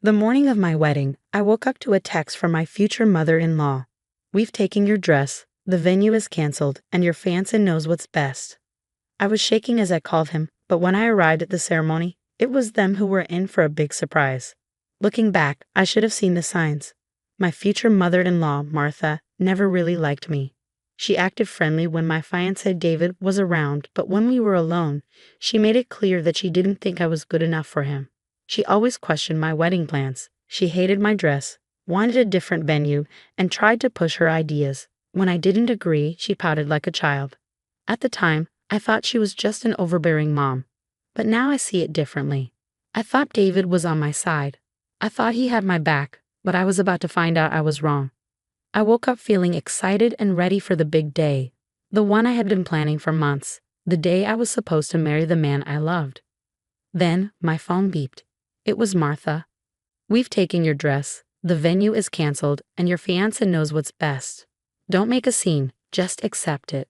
The morning of my wedding, I woke up to a text from my future mother-in-law. "We've taken your dress, the venue is cancelled, and your fiancé knows what's best." I was shaking as I called him, but when I arrived at the ceremony, it was them who were in for a big surprise. Looking back, I should have seen the signs. My future mother-in-law, Martha, never really liked me. She acted friendly when my fiancé David was around, but when we were alone, she made it clear that she didn't think I was good enough for him. She always questioned my wedding plans. She hated my dress, wanted a different venue, and tried to push her ideas. When I didn't agree, she pouted like a child. At the time, I thought she was just an overbearing mom. But now I see it differently. I thought David was on my side. I thought he had my back, but I was about to find out I was wrong. I woke up feeling excited and ready for the big day, the one I had been planning for months, the day I was supposed to marry the man I loved. Then my phone beeped. It was Martha. "We've taken your dress, the venue is cancelled, and your fiancé knows what's best. Don't make a scene, just accept it."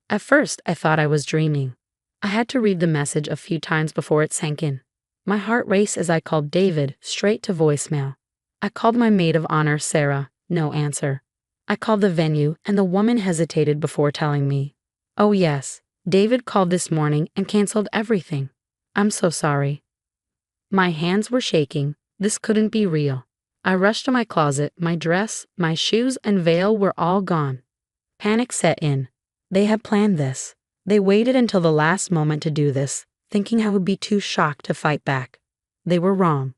At first, I thought I was dreaming. I had to read the message a few times before it sank in. My heart raced as I called David straight to voicemail. I called my maid of honor, Sarah. No answer. I called the venue, and the woman hesitated before telling me, "Oh yes, David called this morning and canceled everything. I'm so sorry." My hands were shaking. This couldn't be real. I rushed to my closet. My dress, my shoes, and veil were all gone. Panic set in. They had planned this. They waited until the last moment to do this, thinking I would be too shocked to fight back. They were wrong.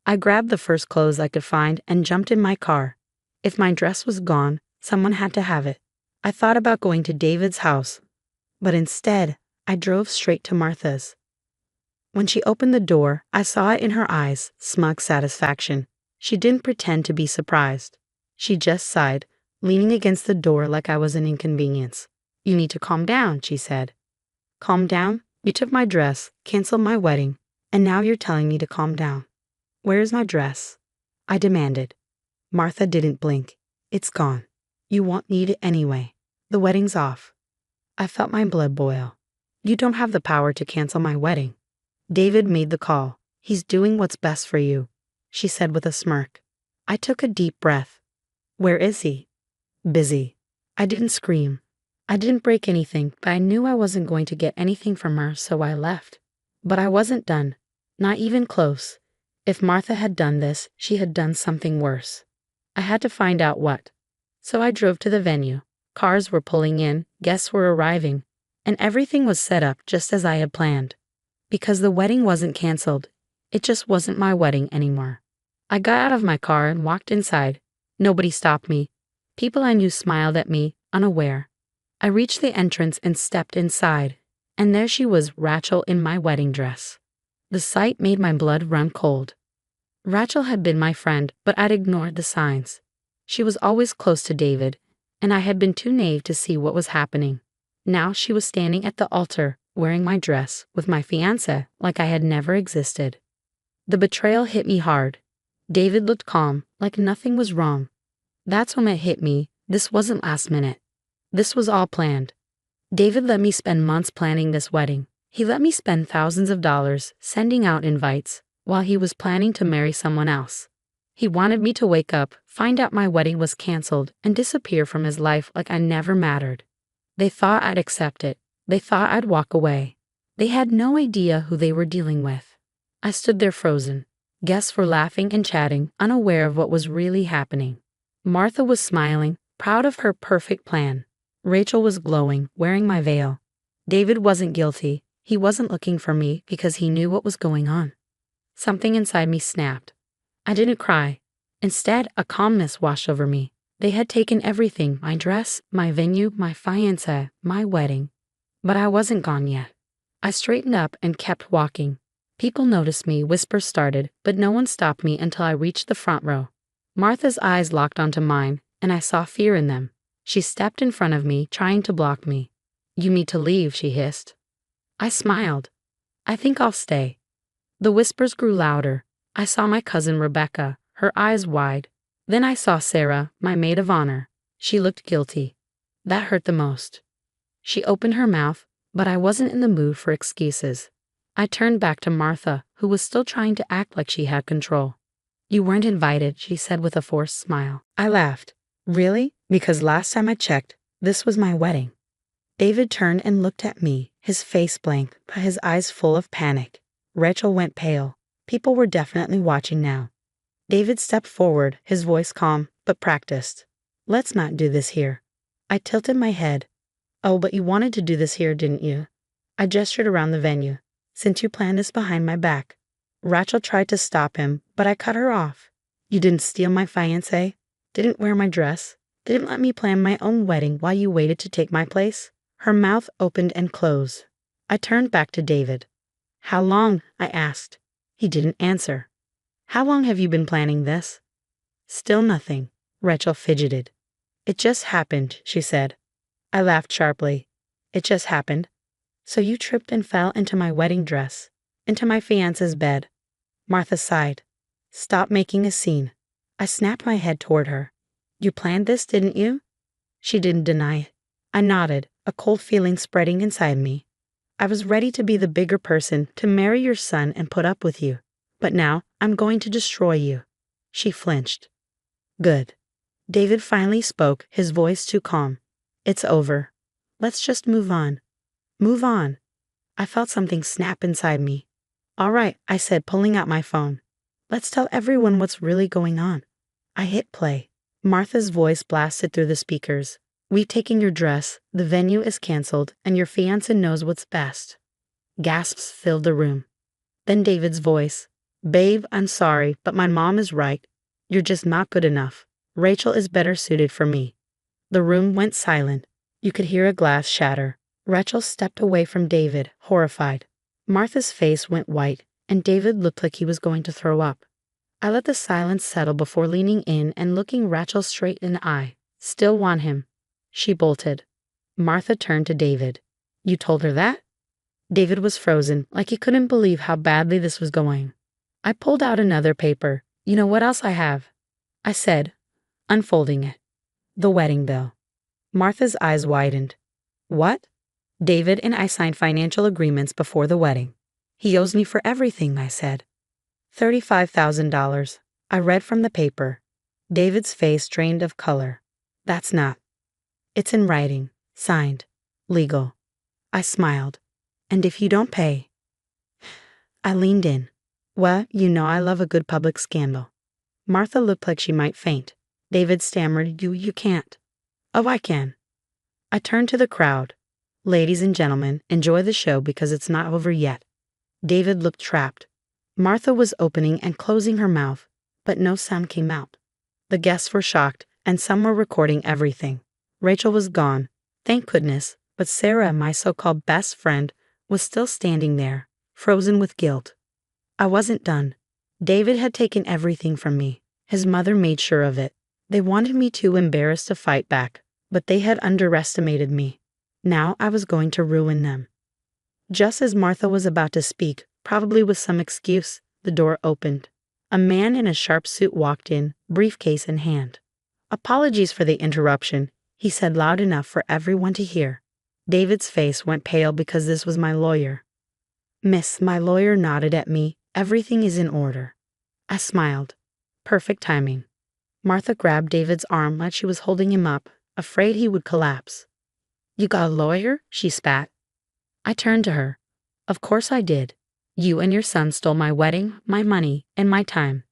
I grabbed the first clothes I could find and jumped in my car. If my dress was gone, someone had to have it. I thought about going to David's house, but instead, I drove straight to Martha's. When she opened the door, I saw it in her eyes, smug satisfaction. She didn't pretend to be surprised. She just sighed, leaning against the door like I was an inconvenience. "You need to calm down," she said. "Calm down? You took my dress, canceled my wedding, and now you're telling me to calm down. Where is my dress?" I demanded. Martha didn't blink. "It's gone. You won't need it anyway. The wedding's off." I felt my blood boil. "You don't have the power to cancel my wedding. David made the call. He's doing what's best for you," she said with a smirk. I took a deep breath. "Where is he?" "Busy." I didn't scream. I didn't break anything, but I knew I wasn't going to get anything from her, so I left. But I wasn't done. Not even close. If Martha had done this, she had done something worse. I had to find out what. So I drove to the venue. Cars were pulling in, guests were arriving, and everything was set up just as I had planned. Because the wedding wasn't canceled, it just wasn't my wedding anymore. I got out of my car and walked inside. Nobody stopped me. People I knew smiled at me, unaware. I reached the entrance and stepped inside, and there she was, Rachel, in my wedding dress. The sight made my blood run cold. Rachel had been my friend, but I'd ignored the signs. She was always close to David, and I had been too naive to see what was happening. Now she was standing at the altar, wearing my dress, with my fiancé, like I had never existed. The betrayal hit me hard. David looked calm, like nothing was wrong. That's when it hit me. This wasn't last minute. This was all planned. David let me spend months planning this wedding. He let me spend thousands of dollars sending out invites while he was planning to marry someone else. He wanted me to wake up, find out my wedding was canceled, and disappear from his life like I never mattered. They thought I'd accept it. They thought I'd walk away. They had no idea who they were dealing with. I stood there frozen. Guests were laughing and chatting, unaware of what was really happening. Martha was smiling, proud of her perfect plan. Rachel was glowing, wearing my veil. David wasn't guilty. He wasn't looking for me because he knew what was going on. Something inside me snapped. I didn't cry. Instead, a calmness washed over me. They had taken everything, my dress, my venue, my fiancé, my wedding. But I wasn't gone yet. I straightened up and kept walking. People noticed me, whispers started, but no one stopped me until I reached the front row. Martha's eyes locked onto mine, and I saw fear in them. She stepped in front of me, trying to block me. "You need to leave," she hissed. I smiled. "I think I'll stay." The whispers grew louder. I saw my cousin Rebecca, her eyes wide. Then I saw Sarah, my maid of honor. She looked guilty. That hurt the most. She opened her mouth, but I wasn't in the mood for excuses. I turned back to Martha, who was still trying to act like she had control. You weren't invited, she said with a forced smile. I laughed. Really? Because last time I checked, this was my wedding. David turned and looked at me, his face blank, but his eyes full of panic. Rachel went pale. People were definitely watching now. David stepped forward, his voice calm, but practiced. Let's not do this here. I tilted my head. Oh, but you wanted to do this here, didn't you? I gestured around the venue. Since you planned this behind my back. Rachel tried to stop him, but I cut her off. You didn't steal my fiancé? Didn't wear my dress? Didn't let me plan my own wedding while you waited to take my place? Her mouth opened and closed. I turned back to David. How long? I asked. He didn't answer. How long have you been planning this? Still nothing. Rachel fidgeted. It just happened, she said. I laughed sharply. It just happened. So you tripped and fell into my wedding dress, into my fiance's bed. Martha sighed. Stop making a scene. I snapped my head toward her. You planned this, didn't you? She didn't deny it. I nodded, a cold feeling spreading inside me. I was ready to be the bigger person, to marry your son and put up with you. But now, I'm going to destroy you. She flinched. Good. David finally spoke, his voice too calm. It's over. Let's just move on. Move on. I felt something snap inside me. All right, I said, pulling out my phone. Let's tell everyone what's really going on. I hit play. Martha's voice blasted through the speakers. We've taken your dress, the venue is canceled, and your fiancé knows what's best. Gasps filled the room. Then David's voice. Babe, I'm sorry, but my mom is right. You're just not good enough. Rachel is better suited for me. The room went silent. You could hear a glass shatter. Rachel stepped away from David, horrified. Martha's face went white, and David looked like he was going to throw up. I let the silence settle before leaning in and looking Rachel straight in the eye. Still want him. She bolted. Martha turned to David. You told her that? David was frozen, like he couldn't believe how badly this was going. I pulled out another paper. You know what else I have? I said, unfolding it. The wedding bill. Martha's eyes widened. What? David and I signed financial agreements before the wedding. He owes me for everything, I said. $35,000. I read from the paper. David's face drained of color. That's not. It's in writing, signed, legal. I smiled. And if you don't pay? I leaned in. Well, you know I love a good public scandal. Martha looked like she might faint. David stammered, You can't. Oh, I can. I turned to the crowd. Ladies and gentlemen, enjoy the show because it's not over yet. David looked trapped. Martha was opening and closing her mouth, but no sound came out. The guests were shocked, and some were recording everything. Rachel was gone, thank goodness, but Sarah, my so-called best friend, was still standing there, frozen with guilt. I wasn't done. David had taken everything from me. His mother made sure of it. They wanted me too embarrassed to fight back, but they had underestimated me. Now I was going to ruin them. Just as Martha was about to speak, probably with some excuse, the door opened. A man in a sharp suit walked in, briefcase in hand. Apologies for the interruption, he said loud enough for everyone to hear. David's face went pale because this was my lawyer. Miss, my lawyer nodded at me. Everything is in order. I smiled. Perfect timing. Martha grabbed David's arm like she was holding him up, afraid he would collapse. You got a lawyer? She spat. I turned to her. Of course I did. You and your son stole my wedding, my money, and my time.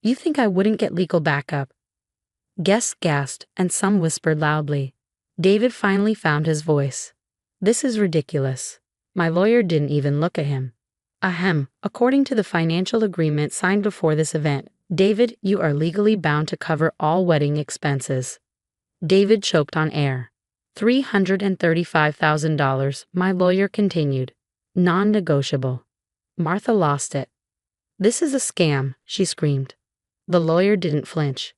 You think I wouldn't get legal backup? Guests gasped, and some whispered loudly. David finally found his voice. This is ridiculous. My lawyer didn't even look at him. Ahem, according to the financial agreement signed before this event, David, you are legally bound to cover all wedding expenses. David choked on air. $335,000, my lawyer continued. Non-negotiable. Martha lost it. This is a scam, she screamed. The lawyer didn't flinch.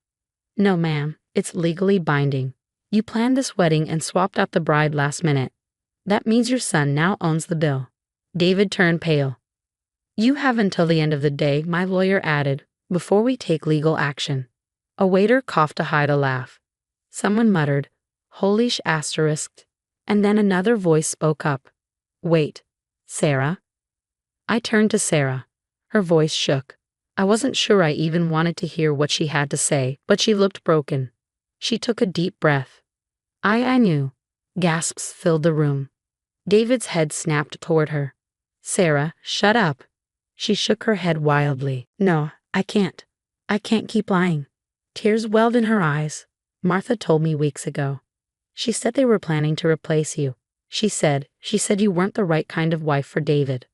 No, ma'am, it's legally binding. You planned this wedding and swapped out the bride last minute. That means your son now owns the bill. David turned pale. You have until the end of the day, my lawyer added, before we take legal action. A waiter coughed to hide a laugh. Someone muttered, Holy sh**, and then another voice spoke up. Wait, Sarah? I turned to Sarah. Her voice shook. I wasn't sure I even wanted to hear what she had to say, but she looked broken. She took a deep breath. I knew. Gasps filled the room. David's head snapped toward her. Sarah, shut up. She shook her head wildly. No, I can't. I can't keep lying. Tears welled in her eyes. Martha told me weeks ago. She said they were planning to replace you. She said you weren't the right kind of wife for David.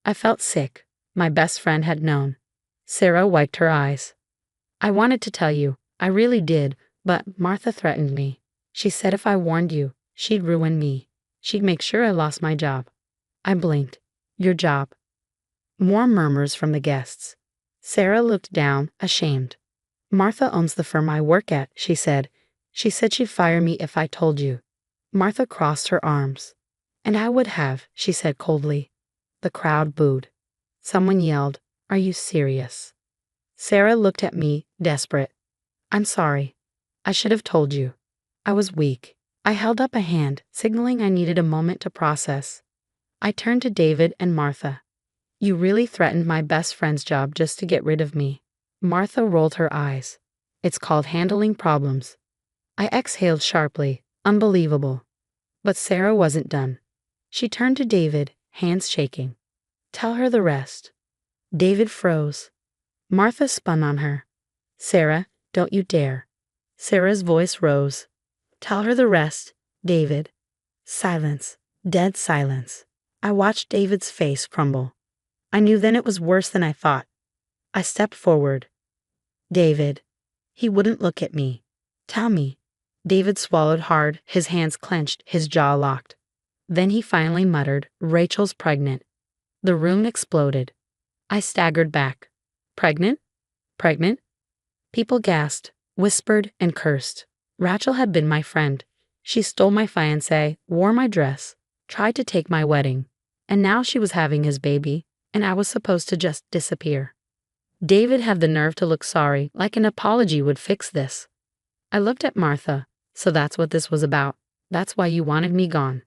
I felt sick. My best friend had known. Sarah wiped her eyes. I wanted to tell you. I really did, but Martha threatened me. She said if I warned you, she'd ruin me. She'd make sure I lost my job. I blinked. Your job. More murmurs from the guests. Sarah looked down, ashamed. Martha owns the firm I work at, she said. She said she'd fire me if I told you. Martha crossed her arms. And I would have, she said coldly. The crowd booed. Someone yelled, Are you serious? Sarah looked at me, desperate. I'm sorry. I should have told you. I was weak. I held up a hand, signaling I needed a moment to process. I turned to David and Martha. You really threatened my best friend's job just to get rid of me. Martha rolled her eyes. It's called handling problems. I exhaled sharply. Unbelievable. But Sarah wasn't done. She turned to David, hands shaking. Tell her the rest. David froze. Martha spun on her. Sarah, don't you dare. Sarah's voice rose. Tell her the rest, David. Silence. Dead silence. I watched David's face crumble. I knew then it was worse than I thought. I stepped forward. David. He wouldn't look at me. Tell me. David swallowed hard, his hands clenched, his jaw locked. Then he finally muttered, Rachel's pregnant. The room exploded. I staggered back. Pregnant? Pregnant? People gasped, whispered, and cursed. Rachel had been my friend. She stole my fiancé, wore my dress, tried to take my wedding, and now she was having his baby, and I was supposed to just disappear. David had the nerve to look sorry, like an apology would fix this. I looked at Martha. So that's what this was about. That's why you wanted me gone.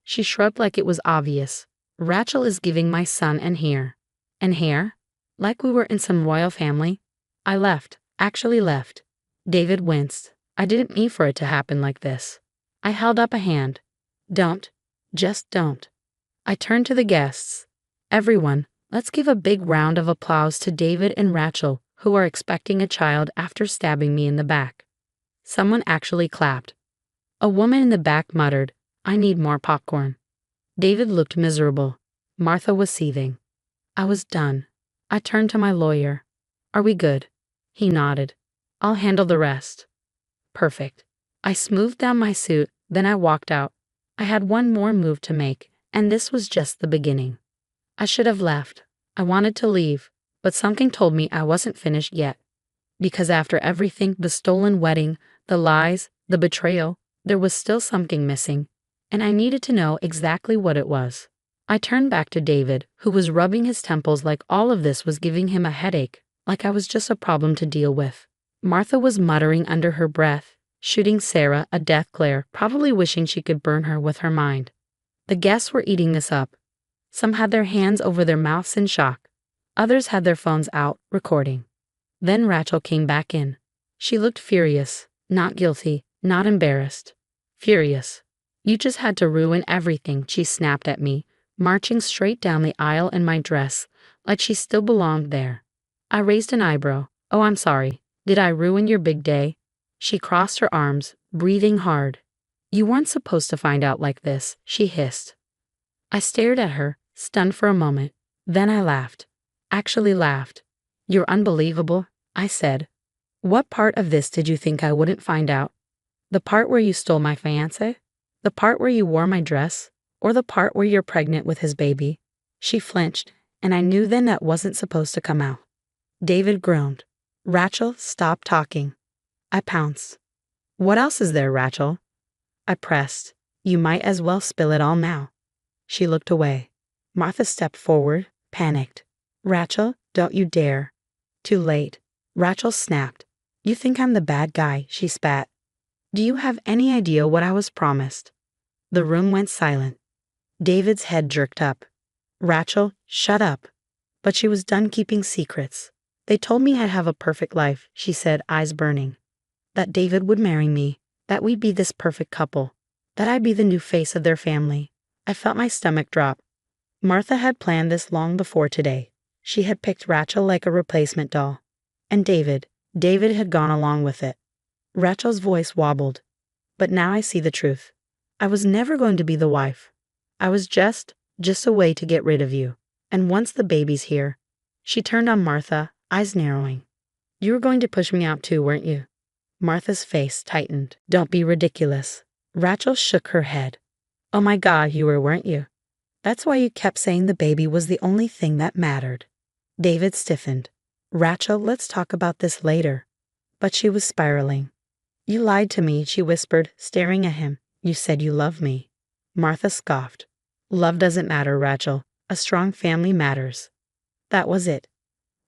She shrugged like it was obvious. Rachel is giving my son an heir. An heir? Like we were in some royal family? I left. Actually left. David winced. I didn't mean for it to happen like this. I held up a hand. Don't. Just don't. I turned to the guests. Everyone, let's give a big round of applause to David and Rachel, who are expecting a child after stabbing me in the back. Someone actually clapped. A woman in the back muttered, I need more popcorn. David looked miserable. Martha was seething. I was done. I turned to my lawyer. Are we good? He nodded. I'll handle the rest. Perfect. I smoothed down my suit, then I walked out. I had one more move to make, and this was just the beginning. I should have left. I wanted to leave, but something told me I wasn't finished yet. Because after everything, the stolen wedding, the lies, the betrayal, there was still something missing, and I needed to know exactly what it was. I turned back to David, who was rubbing his temples like all of this was giving him a headache, like I was just a problem to deal with. Martha was muttering under her breath, shooting Sarah a death glare, probably wishing she could burn her with her mind. The guests were eating this up. Some had their hands over their mouths in shock. Others had their phones out, recording. Then Rachel came back in. She looked furious, not guilty, not embarrassed. Furious. You just had to ruin everything, she snapped at me, marching straight down the aisle in my dress, like she still belonged there. I raised an eyebrow. Oh, I'm sorry. Did I ruin your big day? She crossed her arms, breathing hard. You weren't supposed to find out like this, she hissed. I stared at her, stunned for a moment. Then I laughed. Actually laughed. You're unbelievable, I said. What part of this did you think I wouldn't find out? The part where you stole my fiancé? The part where you wore my dress? Or the part where you're pregnant with his baby? She flinched, and I knew then that wasn't supposed to come out. David groaned. Rachel, stop talking. I pounced. What else is there, Rachel? I pressed. You might as well spill it all now. She looked away. Martha stepped forward, panicked. Rachel, don't you dare. Too late. Rachel snapped. You think I'm the bad guy, she spat. Do you have any idea what I was promised? The room went silent. David's head jerked up. Rachel, shut up. But she was done keeping secrets. They told me I'd have a perfect life, she said, eyes burning. That David would marry me, that we'd be this perfect couple, that I'd be the new face of their family. I felt my stomach drop. Martha had planned this long before today. She had picked Rachel like a replacement doll. And David had gone along with it. Rachel's voice wobbled. But now I see the truth. I was never going to be the wife. I was just a way to get rid of you. And once the baby's here, she turned on Martha, eyes narrowing. You were going to push me out too, weren't you? Martha's face tightened. Don't be ridiculous. Rachel shook her head. Oh my God, you were, weren't you? That's why you kept saying the baby was the only thing that mattered. David stiffened. Rachel, let's talk about this later. But she was spiraling. You lied to me, she whispered, staring at him. You said you loved me. Martha scoffed. Love doesn't matter, Rachel. A strong family matters. That was it.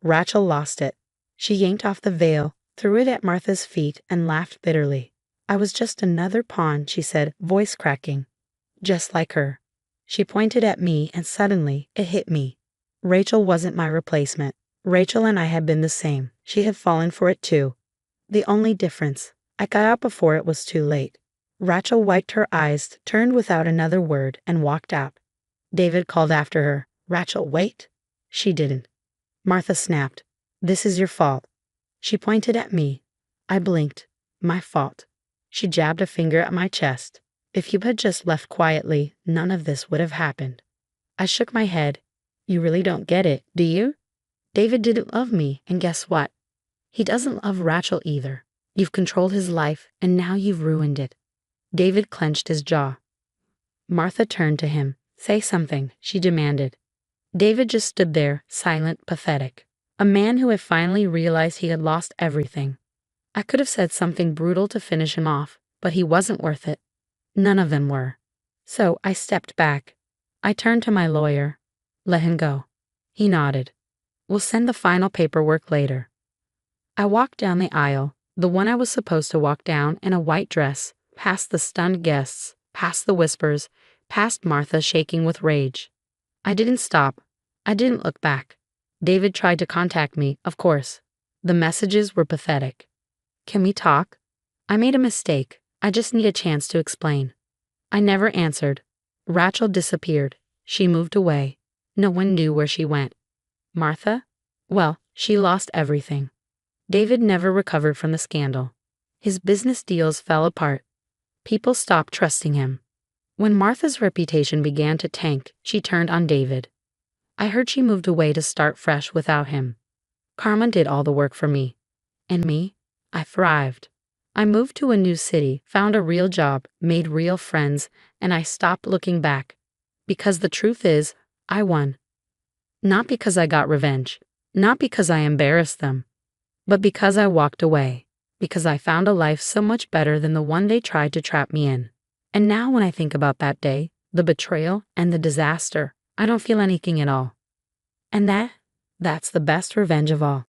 Rachel lost it. She yanked off the veil, threw it at Martha's feet, and laughed bitterly. I was just another pawn, she said, voice cracking. Just like her. She pointed at me, and suddenly, it hit me. Rachel wasn't my replacement. Rachel and I had been the same. She had fallen for it too. The only difference, I got out before it was too late. Rachel wiped her eyes, turned without another word, and walked out. David called after her. Rachel, wait. She didn't. Martha snapped. This is your fault. She pointed at me. I blinked. My fault. She jabbed a finger at my chest. If you had just left quietly, none of this would have happened. I shook my head. You really don't get it, do you? David didn't love me, and guess what? He doesn't love Rachel either. You've controlled his life, and now you've ruined it. David clenched his jaw. Martha turned to him. Say something, she demanded. David just stood there, silent, pathetic. A man who had finally realized he had lost everything. I could have said something brutal to finish him off, but he wasn't worth it. None of them were. So I stepped back. I turned to my lawyer. Let him go. He nodded. We'll send the final paperwork later. I walked down the aisle, the one I was supposed to walk down, in a white dress, past the stunned guests, past the whispers, past Martha shaking with rage. I didn't stop. I didn't look back. David tried to contact me, of course. The messages were pathetic. Can we talk? I made a mistake. I just need a chance to explain. I never answered. Rachel disappeared. She moved away. No one knew where she went. Martha? Well, she lost everything. David never recovered from the scandal. His business deals fell apart. People stopped trusting him. When Martha's reputation began to tank, she turned on David. I heard she moved away to start fresh without him. Karma did all the work for me. And me? I thrived. I moved to a new city, found a real job, made real friends, and I stopped looking back. Because the truth is, I won. Not because I got revenge, not because I embarrassed them, but because I walked away, because I found a life so much better than the one they tried to trap me in. And now when I think about that day, the betrayal and the disaster, I don't feel anything at all. And that's the best revenge of all.